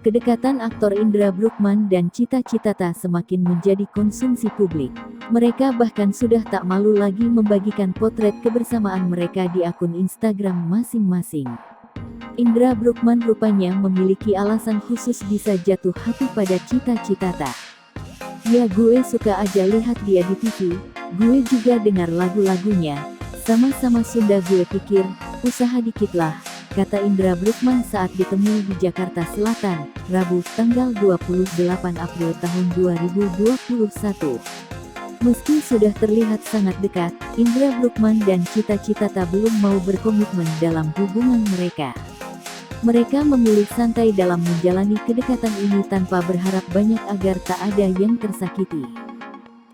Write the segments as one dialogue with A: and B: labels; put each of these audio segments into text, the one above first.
A: Kedekatan aktor Indra Bruggman dan Cita Citata semakin menjadi konsumsi publik. Mereka bahkan sudah tak malu lagi membagikan potret kebersamaan mereka di akun Instagram masing-masing. Indra Bruggman rupanya memiliki alasan khusus bisa jatuh hati pada Cita Citata. "Ya gue suka aja lihat dia di TV, gue juga dengar lagu-lagunya, sama-sama Sunda gue pikir, usaha dikit lah," kata Indra Bruggman saat ditemui di Jakarta Selatan, Rabu, tanggal 28 April tahun 2021. Meski sudah terlihat sangat dekat, Indra Bruggman dan Cita Citata belum mau berkomitmen dalam hubungan mereka. Mereka memilih santai dalam menjalani kedekatan ini tanpa berharap banyak agar tak ada yang tersakiti.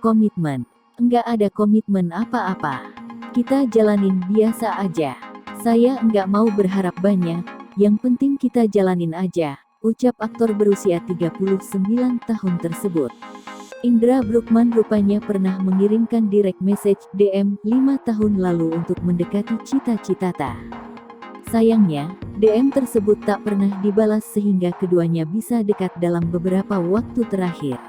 A: Komitmen? Enggak ada komitmen apa-apa. Kita jalanin biasa aja. Saya enggak mau berharap banyak, yang penting kita jalanin aja, ucap aktor berusia 39 tahun tersebut. Indra Bruggman rupanya pernah mengirimkan direct message (DM) 5 tahun lalu untuk mendekati Cita Citata. Sayangnya, DM tersebut tak pernah dibalas sehingga keduanya bisa dekat dalam beberapa waktu terakhir.